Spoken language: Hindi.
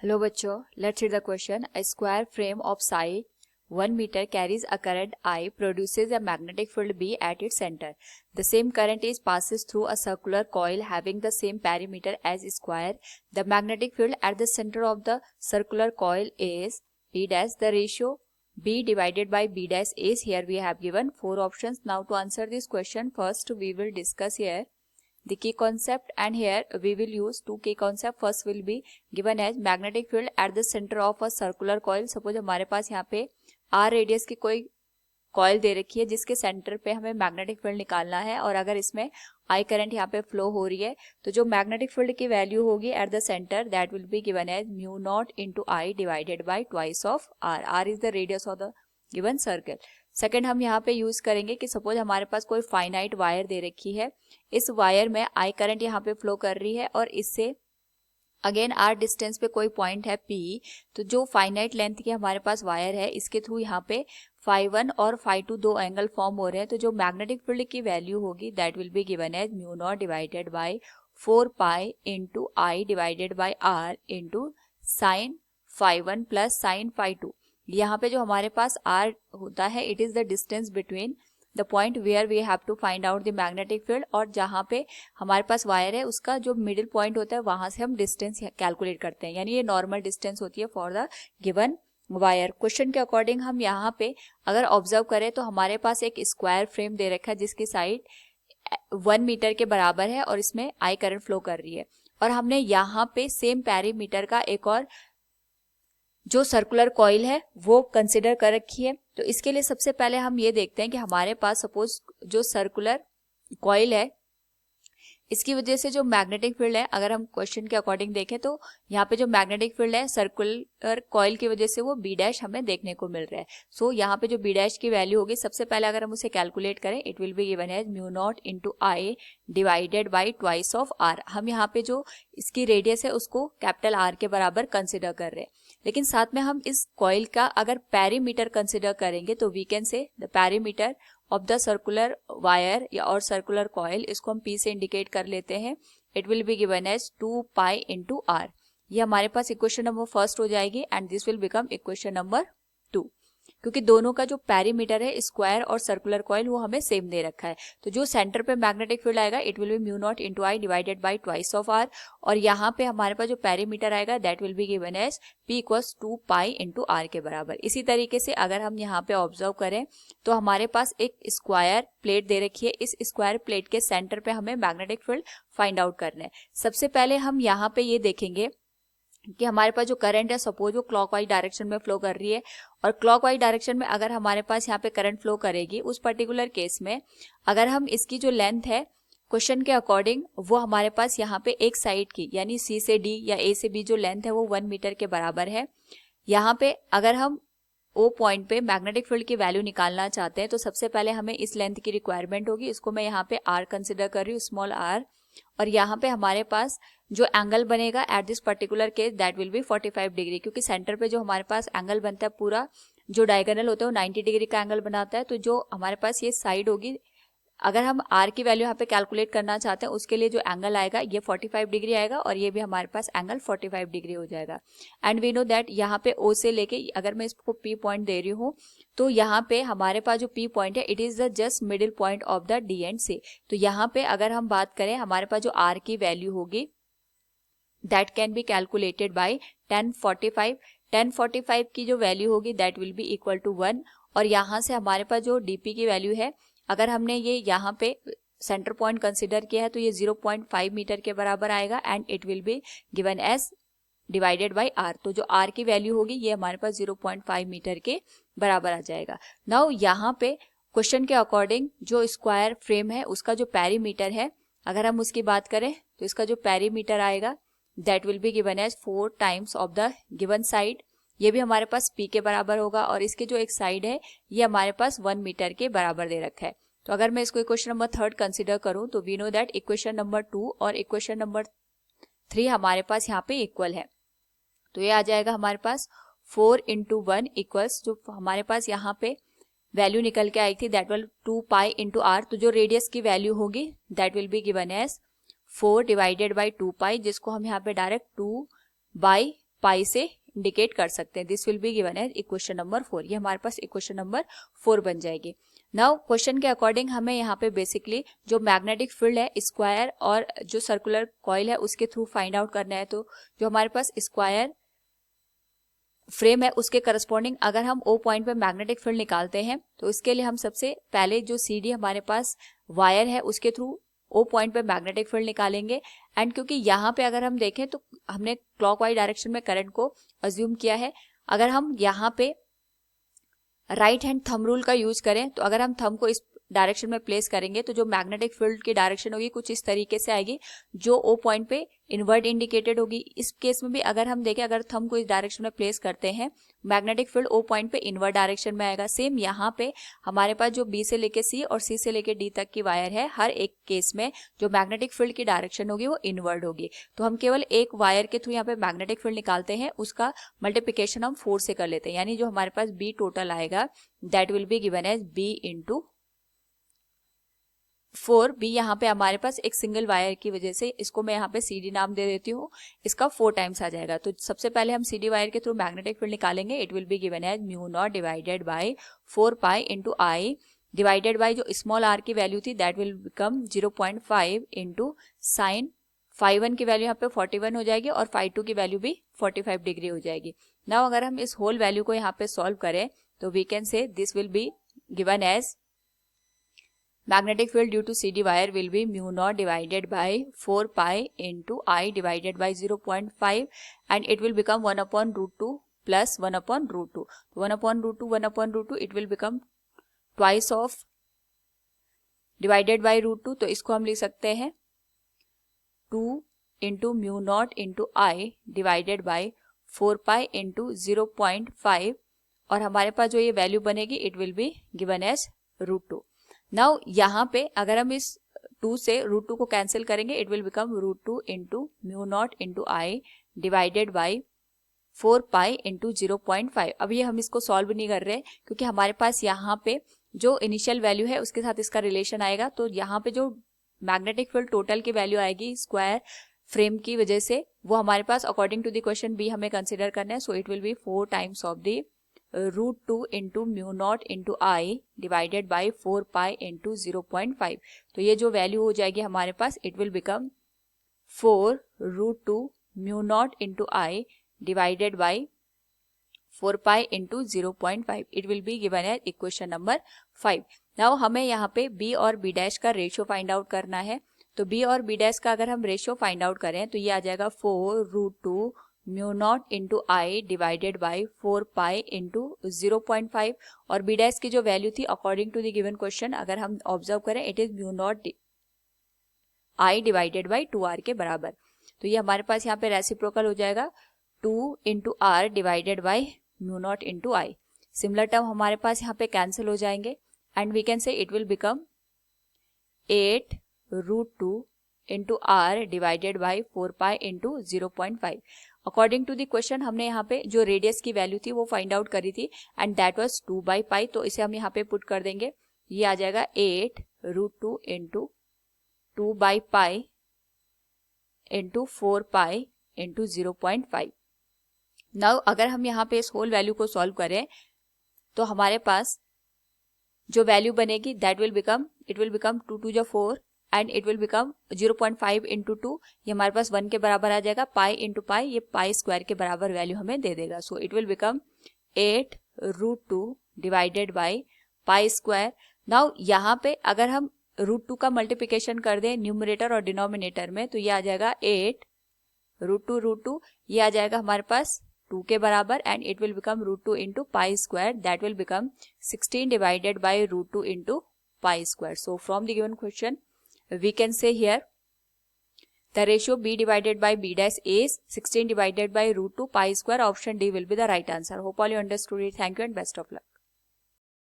हेलो बच्चों, let's read the question. A square frame of side 1 meter carries a current I, produces a magnetic field B at its center. The same current is passes through a circular coil having the same perimeter as square. The magnetic field at the center of the circular coil is B dash. The ratio B divided by B dash is here we have given 4 options. Now to answer this question, first we will discuss here the key concept, and here we will use two key concept. First will be given as magnetic field at the center of a circular coil. Suppose हमारे पास यहाँ पे r रेडियस की कोई कॉइल दे रखी है जिसके सेंटर पे हमें मैग्नेटिक फील्ड निकालना है, और अगर इसमें आई करंट यहाँ पे फ्लो हो रही है तो जो मैग्नेटिक फील्ड की वैल्यू होगी at the center that will be given as mu naught into I divided by twice of R. R is the radius of the given circle. Second हम यहाँ पे यूज करेंगे कि सपोज हमारे पास कोई फाइनाइट वायर दे रखी है, इस वायर में आई करंट यहाँ पे फ्लो कर रही है और इससे अगेन आर डिस्टेंस पे कोई पॉइंट है P. तो जो फाइनाइट लेंथ की हमारे पास वायर है इसके थ्रू यहाँ पे φ1 और φ2 दो एंगल फॉर्म हो रहे हैं. तो जो मैग्नेटिक फील्ड की वैल्यू होगी that will be given as mu not divided by 4 pi into I divided by R into sine φ1 plus sine φ2. यहाँ पे जो हमारे पास r होता है it is the distance between the point where we have to find out the magnetic field, और जहाँ पे हमारे पास वायर है उसका जो मिडिल पॉइंट होता है वहां से हम डिस्टेंस कैलकुलेट करते हैं, यानी ये नॉर्मल डिस्टेंस होती है for the given wire. Question के अकॉर्डिंग हम यहाँ पे अगर ऑब्जर्व करें तो हमारे पास एक स्क्वायर फ्रेम दे रखा है जिसकी साइड 1 मीटर के बराबर है और इसमें आई करंट फ्लो कर रही है, और हमने यहाँ पे सेम पैरीमीटर का एक और जो सर्कुलर कॉइल है वो कंसिडर कर रखी है. तो इसके लिए सबसे पहले हम ये देखते हैं कि हमारे पास सपोज जो सर्कुलर कॉइल है इसकी वजह से जो मैग्नेटिक फील्ड है, अगर हम क्वेश्चन के अकॉर्डिंग देखें तो यहाँ पे जो मैग्नेटिक फील्ड है सर्कुलर कॉइल की वजह से वो बी डैश हमें देखने को मिल रहा है. सो यहाँ पे जो बी डैश की वैल्यू होगी सबसे पहले अगर हम उसे कैलकुलेट करें it will be given as mu not into I divided by twice of R. हम यहाँ पे जो इसकी रेडियस है उसको कैपिटल आर के बराबर कंसिडर कर रहे हैं, लेकिन साथ में हम इस कॉइल का अगर पैरीमीटर कंसिडर करेंगे तो we can say the perimeter of the circular wire या और सर्कुलर कॉइल, इसको हम P से इंडिकेट कर लेते हैं. It will be given as 2 pi into R. ये हमारे पास इक्वेशन नंबर फर्स्ट हो जाएगी and this will become equation number 2, क्योंकि दोनों का जो पैरीमीटर है स्क्वायर और सर्कुलर कॉइल वो हमें सेम दे रखा है. तो जो सेंटर पे मैग्नेटिक फील्ड आएगा it will be mu not into I divided by twice of R, और यहाँ पे हमारे पास जो पैरीमीटर आएगा that will be given as P equals 2 pi into R के बराबर. इसी तरीके से अगर हम यहाँ पे ऑब्जर्व करें तो हमारे पास एक स्क्वायर प्लेट दे रखी है, इस स्क्वायर प्लेट के सेंटर पे हमें मैग्नेटिक फील्ड फाइंड आउट करना है. सबसे पहले हम यहाँ पे ये देखेंगे कि हमारे पास जो करंट है सपोज वो क्लॉकवाइज डायरेक्शन में फ्लो कर रही है, और क्लॉकवाइज डायरेक्शन में अगर हमारे पास यहाँ पे करंट फ्लो करेगी उस पर्टिकुलर केस में अगर हम इसकी जो लेंथ है क्वेश्चन के अकॉर्डिंग वो हमारे पास यहाँ पे एक साइड की यानी C से D या A से B जो लेंथ है वो 1 मीटर के बराबर है. यहाँ पे अगर हम O पॉइंट पे मैग्नेटिक फील्ड की वैल्यू निकालना चाहते हैं तो सबसे पहले हमें इस लेंथ की रिक्वायरमेंट होगी. इसको मैं यहाँ पे R कंसिडर कर रही हूँ, स्मॉल r, और यहाँ पे हमारे पास जो एंगल बनेगा at this particular case that will B 45 degree, क्योंकि सेंटर पे जो हमारे पास एंगल बनता है पूरा जो डायगोनल होता है वो 90 डिग्री का एंगल बनाता है. तो जो हमारे पास ये साइड होगी अगर हम r की वैल्यू यहाँ पे कैलकुलेट करना चाहते हैं उसके लिए जो एंगल आएगा ये 45 डिग्री आएगा और ये भी हमारे पास एंगल 45 डिग्री हो जाएगा. एंड वी नो दैट यहाँ पे O से लेके अगर मैं इसको P पॉइंट दे रही हूँ तो यहाँ पे हमारे पास जो P पॉइंट है it is the just middle point of the D and C. तो यहाँ पे अगर हम बात करें हमारे पास जो r की वैल्यू होगी that can be calculated by 1045 की जो वैल्यू होगी that will be equal to 1, और यहाँ से हमारे पास जो dp की वैल्यू है अगर हमने ये यहाँ पे सेंटर पॉइंट कंसिडर किया है तो ये 0.5 मीटर के बराबर आएगा and it will be given as divided by r. तो जो r की वैल्यू होगी ये हमारे पास 0.5 मीटर के बराबर आ जाएगा. नाउ यहाँ पे क्वेश्चन के अकॉर्डिंग जो स्क्वायर फ्रेम है उसका जो पैरीमीटर है अगर हम उसकी बात करें तो इसका जो पैरीमीटर आएगा that will be given as 4 times of the given side. ये भी हमारे पास P के बराबर होगा और इसके जो एक साइड है ये हमारे पास 1 मीटर के बराबर दे रखा है. तो अगर मैं इसको इक्वेशन नंबर 3 कंसिडर करूं तो we know that equation number 2 और इक्वेशन नंबर 3 हमारे पास यहाँ पे इक्वल है. तो ये आ जाएगा हमारे पास 4 इंटू 1 इक्वल्स जो हमारे पास यहाँ पे वैल्यू निकल के आई थी that will 2 pi into R. तो जो रेडियस की वैल्यू होगी that will be given as 4 divided by 2 pi, जिसको हम यहाँ पे डायरेक्ट 2 बाई पाई से इंडिकेट कर सकते हैं। This will be given as equation number 4। ये हमारे पास इक्वेशन नंबर 4 बन जाएगी। नाउ क्वेश्चन के अकॉर्डिंग हमें यहाँ पे बेसिकली जो मैग्नेटिक फील्ड है स्क्वायर और जो सर्कुलर कॉइल है उसके थ्रू फाइंड आउट करना है। तो जो हमारे पास स्क्वायर फ्रेम है उसके करस्पॉन्डिंग अगर हम ओ पॉइंट पे मैग्नेटिक फील्ड निकालते हैं तो इसके लिए हम सबसे पहले जो CD हमारे पास वायर है उसके थ्रू ओ पॉइंट पे मैग्नेटिक फील्ड निकालेंगे। एंड क्योंकि यहाँ पे अगर हम देखें तो हमने क्लॉकवाइज डायरेक्शन में करंट को अज्यूम किया है। अगर हम यहाँ पे राइट हैंड थंब रूल का यूज करें तो अगर हम थंब को इस डायरेक्शन में प्लेस करेंगे तो जो मैग्नेटिक फील्ड की डायरेक्शन होगी कुछ इस तरीके से आएगी जो ओ पॉइंट पे इनवर्ट इंडिकेटेड होगी। इस केस में भी अगर हम देखें अगर थंब को इस डायरेक्शन में प्लेस करते हैं मैग्नेटिक फील्ड ओ पॉइंट पे इनवर्ट डायरेक्शन में आएगा। सेम यहाँ पे हमारे पास जो B से लेके C और C से लेके D तक की वायर है हर एक केस में जो मैग्नेटिक फील्ड की डायरेक्शन होगी वो इनवर्ट होगी। तो हम केवल एक वायर के थ्रू यहाँ पे मैग्नेटिक फील्ड निकालते हैं, उसका मल्टीप्लिकेशन हम 4 से कर लेते हैं, यानी जो हमारे पास B टोटल आएगा that will be given as B into 4। B यहाँ पे हमारे पास एक सिंगल वायर की वजह से इसको मैं यहाँ पे CD नाम दे देती हूँ, इसका 4 टाइम्स आ जाएगा। तो सबसे पहले हम CD वायर के थ्रू मैग्नेटिक फील्ड निकालेंगे। It will be given as mu not divided by 4 pi into I divided by जो स्मॉल r की वैल्यू थी that will become 0.5 into sine phi 1 की वैल्यू यहाँ पे 41 हो जाएगी और फाई 2 की वैल्यू भी 45 डिग्री हो जाएगी। नाउ अगर हम इस होल वैल्यू को यहाँ पे सॉल्व करें तो we can say this will be given as magnetic field due to CD wire will be mu naught divided by 4 pi into I divided by 0.5 and it will become 1 upon root 2 plus 1 upon root 2. 1 upon root 2, 1 upon root 2 it will become twice of divided by root 2. तो इसको हम लिख सकते हैं 2 into mu naught into I divided by 4 pi into 0.5 और हमारे पास जो ये वैल्यू बनेगी it will be given as root 2. Now यहाँ पे अगर हम इस 2 से रूट 2 को कैंसिल करेंगे it will become root 2 into mu not into I divided by 4 pi into 0.5। अब ये हम इसको सॉल्व नहीं कर रहे क्योंकि हमारे पास यहाँ पे जो इनिशियल वैल्यू है उसके साथ इसका रिलेशन आएगा। तो यहाँ पे जो मैग्नेटिक फील्ड टोटल की वैल्यू आएगी स्क्वायर फ्रेम की वजह से वो हमारे पास according to the question B हमें कंसिडर करना है। So it will be 4 times of the root 2 into mu not into I divided by 4 pi into 0.5। तो ये जो वैल्यू हो जाएगी हमारे पास it will become 4 root 2 mu not into I divided by 4 pi into 0.5। It will be given as equation number 5। Now हमें यहाँ पे B और B डैश का रेशियो फाइंड आउट करना है। तो B और B डैश का अगर हम रेशियो फाइंड आउट करें तो ये आ जाएगा 4 root 2 mu not into I divided by 4 pi into 0.5 और B डैश की जो वैल्यू थी according to the given question अगर हम ऑब्जर्व करें it is mu naught I divided by 2r के बराबर। तो ये हमारे पास यहाँ पे रेसिप्रोकल हो जाएगा 2 into r divided by mu not into I. Similar term हमारे पास यहाँ पे कैंसिल हो जाएंगे and we can say it will become 8 root 2 into r divided by 4 pi into 0.5। According to the question हमने यहाँ पे जो रेडियस की वैल्यू थी वो फाइंड आउट करी थी एंड दैट वाज 2 बाई पाई। तो इसे हम यहाँ पे पुट कर देंगे, ये आ जाएगा 8 root 2 into 2 by pi into 4 pi into 0.5। Now अगर हम यहाँ पे इस होल वैल्यू को सॉल्व करें तो हमारे पास जो वैल्यू बनेगी that will become it will become 2 2 4 and it will become 0.5 into 2। ये हमारे पास 1 के बराबर आ जाएगा। पाई इंटू पाई ये पाई स्क्वायर के बराबर वैल्यू हमें दे देगा। So it will become 8 root 2 divided by pi square. Now यहाँ पे अगर हम रूट 2 का मल्टीप्लिकेशन कर दें न्यूमरेटर और डिनोमिनेटर में तो ये आ जाएगा 8 रूट 2 ये आ जाएगा हमारे पास 2 के बराबर and it will become root 2 into pi square that will become 16 divided by root 2 into pi square. So from the given question we can say here the ratio B divided by B dash is 16 divided by root 2 pi square. Option D will be the right answer. Hope all you understood it. Thank you and best of luck.